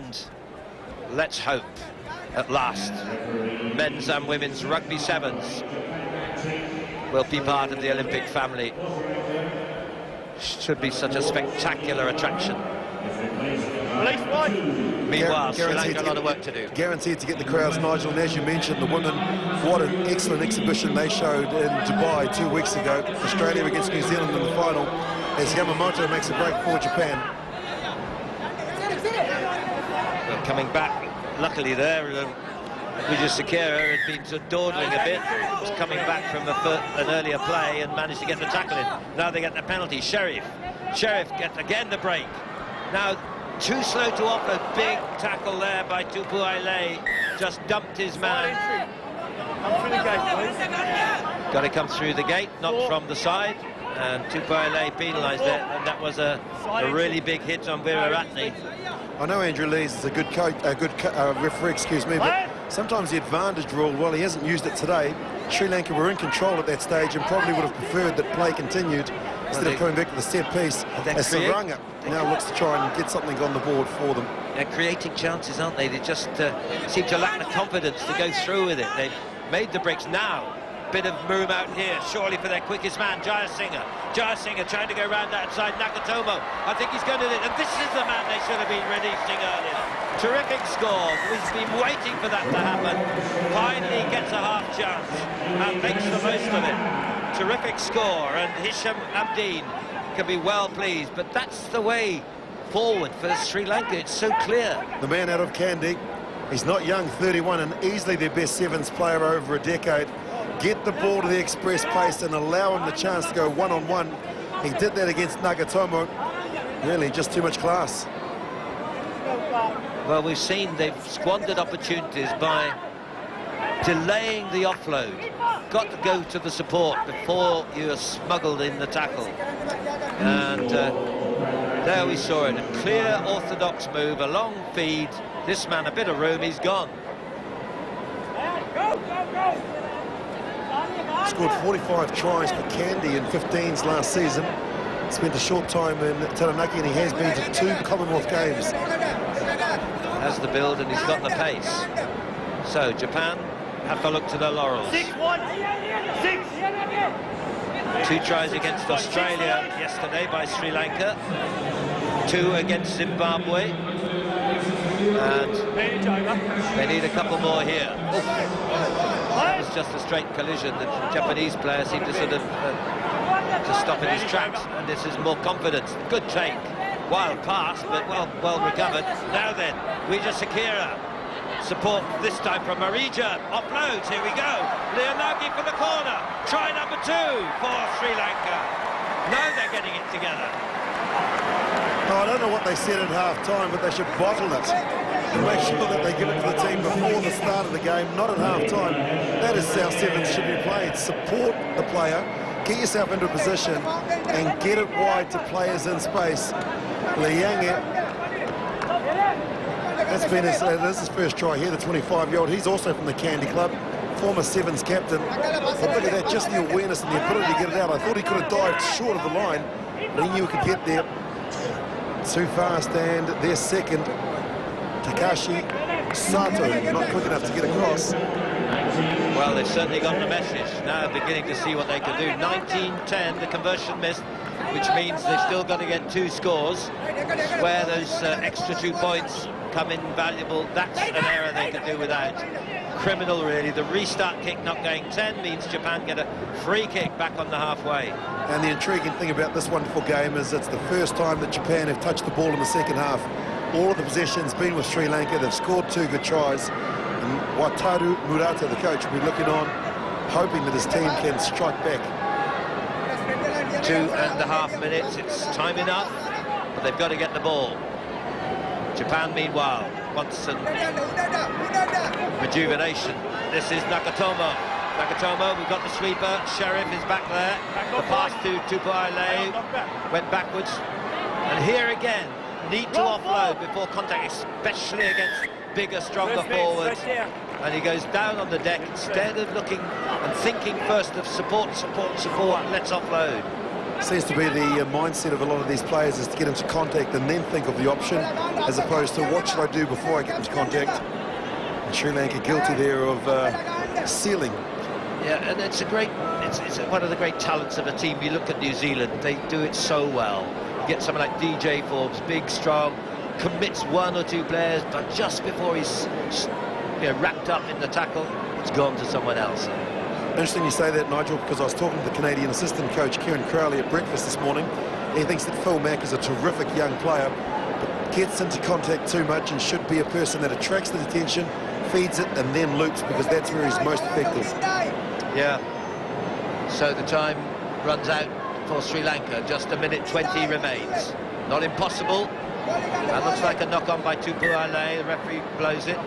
And let's hope, at last, men's and women's rugby sevens will be part of the Olympic family. Should be such a spectacular attraction. Meanwhile, Sri Lanka a lot of work to do. Guaranteed to get the crowds, Nigel, and as you mentioned, the women, what an excellent exhibition they showed in Dubai 2 weeks ago. Australia against New Zealand in the final, as Yamamoto makes a break for Japan. Well, coming back, luckily there, Sakira had been sort of dawdling a bit, was coming back from an earlier play and managed to get the tackle in. Now they get the penalty. Sheriff gets again the break. Now too slow to offload. Big tackle there by Tupu Aile. Just dumped his man. Got to come through the gate, not from the side. And Tupu Aile penalised it, and that was a really big hit on Viraratne. I know Andrew Lees is a good coach, referee, excuse me, but sometimes the advantage rule, well, he hasn't used it today. Sri Lanka were in control at that stage and probably would have preferred that play continued instead of coming back to the set piece. As SriLanka now looks to try and get something on the board for them. They're creating chances, aren't they? They just seem to lack the confidence to go through with it. They've made the breaks now. Bit of room out here, surely for their quickest man, Jayasinghe. Jayasinghe trying to go round outside Nakatomo. I think he's going to do it, and this is the man they should have been releasing earlier. Terrific score. We've been waiting for that to happen. Finally gets a half chance and makes the most of it. Terrific score, and Hisham Abdeen can be well pleased, but that's the way forward for Sri Lanka. It's so clear. The man out of Kandy, he's not young, 31, and easily their best sevens player over a decade. Get the ball to the express pace and allow him the chance to go one-on-one. He did that against Nagatomo. Really, just too much class. Well, we've seen they've squandered opportunities by delaying the offload. Got to go to the support before you are smuggled in the tackle. And there we saw it. A clear, orthodox move, a long feed. This man, a bit of room, he's gone. Scored 45 tries for Kandy in 15s last season. Spent a short time in Taranaki, and he has been to 2 Commonwealth Games. Has the build and he's got the pace. So Japan have a look to their laurels. 2 tries against Australia yesterday by Sri Lanka. 2 against Zimbabwe. And they need a couple more here. Oof. That was just a straight collision. The Japanese player seemed to sort of to stop in his tracks, and this is more confidence. Good take. Wild pass, but well recovered. Now then, Sakira. Support this time from Marija. Offloads, here we go. Leonagi for the corner. Try number 2 for Sri Lanka. Now they're getting it together. I don't know what they said at half-time, but they should bottle it and make sure that they give it to the team before the start of the game, not at half-time. That is how sevens should be played. Support the player, get yourself into a position, and get it wide to players in space. Liange, that's been this is his first try here, the 25-year-old. He's also from the Kandy club, former sevens captain. But look at that, just the awareness and the ability to get it out. I thought he could have dived short of the line, but he knew he could get there. Too fast, and their second, Takashi Sato, not quick enough to get across. Well, they've certainly got the message. Now beginning to see what they can do. 19-10, the conversion missed, which means they've still got to get 2 scores. Where those extra 2 points come invaluable, that's an error they could do without. Criminal, really. The restart kick not going 10 means Japan get a free kick back on the halfway. And the intriguing thing about this wonderful game is it's the first time that Japan have touched the ball in the second half. All of the possession's been with Sri Lanka. They've scored 2 good tries. And Wataru Murata, the coach, will be looking on, hoping that his team can strike back. 2.5 minutes. It's time enough, but they've got to get the ball. Japan, meanwhile, wants some rejuvenation. This is Nakatomo. Nakatomo, we've got the sweeper. Sheriff is back there. The pass to Tupu Aile went backwards. And here again, need to offload before contact, especially against bigger, stronger forwards. And he goes down on the deck instead of looking and thinking first of support, let's offload. Seems to be the mindset of a lot of these players is to get into contact and then think of the option, as opposed to what should I do before I get into contact. And Sri Lanka guilty there of sealing. Yeah, and it's one of the great talents of a team. You look at New Zealand, they do it so well. You get someone like DJ Forbes, big, strong, commits one or two players, but just before he's wrapped up in the tackle, it's gone to someone else. Interesting you say that, Nigel, because I was talking to the Canadian assistant coach, Kieran Crowley, at breakfast this morning. He thinks that Phil Mack is a terrific young player, but gets into contact too much and should be a person that attracts the attention, feeds it, and then loops, because that's where he's most effective. Yeah. So the time runs out for Sri Lanka. Just a minute 20 remains. Not impossible. That looks like a knock-on by Tupuale. The referee blows it.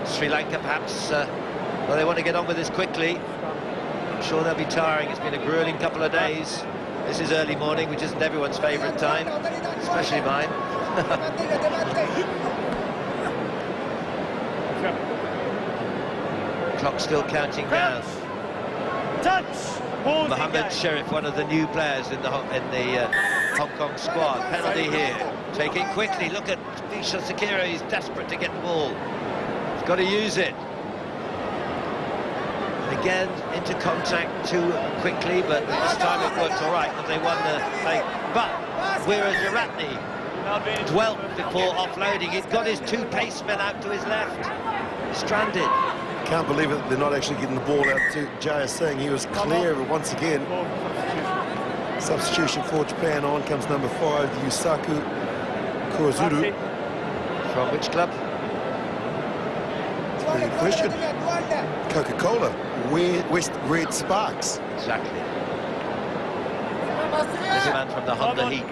Sri Lanka perhaps, well, they want to get on with this quickly. I'm sure they'll be tiring. It's been a grueling couple of days. This is early morning, which isn't everyone's favourite time, especially mine. Clock still counting down. Touch! Mohammed Sharif, one of the new players in the Hong Kong squad. Penalty here. Take it quickly. Look at Visha Sakira. He's desperate to get the ball. He's got to use it. Again, into contact too quickly, but this time it worked all right because they won the thing. But whereas Ratney dwelt before offloading, he's got his two pacemen out to his left. Stranded. Can't believe it, they're not actually getting the ball out to Jaya Singh. He was clear once again. Substitution for Japan. On comes number 5, Yusaku Kurozuru. From which club? That's a very good question. Coca-Cola. West Red Sparks. Exactly. There's a man from the Honda Heat.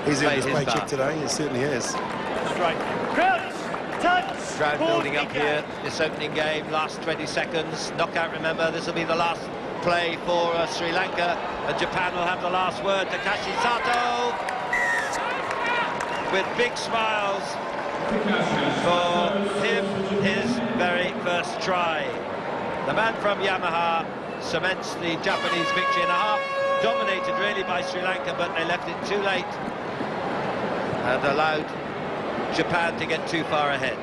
He's earned his his paycheck part. today, he certainly has. Strike. Crouch! Touch! Crowd building up here, this opening game, last 20 seconds. Knockout, remember, this will be the last play for Sri Lanka, and Japan will have the last word. Takashi Sato, with big smiles for him, his very first try. The man from Yamaha cements the Japanese victory in a half, dominated really by Sri Lanka, but they left it too late and allowed Japan to get too far ahead.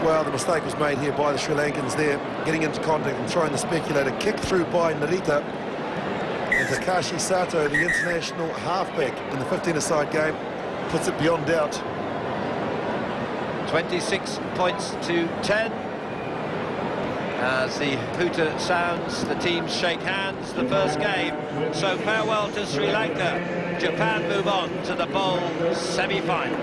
Well, the mistake was made here by the Sri Lankans there, getting into contact and throwing the speculator. Kick through by Narita. And Takashi Sato, the international halfback in the 15-a-side game, puts it beyond doubt. 26 points to 10. As the hooter sounds, the teams shake hands, the first game. So farewell to Sri Lanka. Japan move on to the bowl semi-final.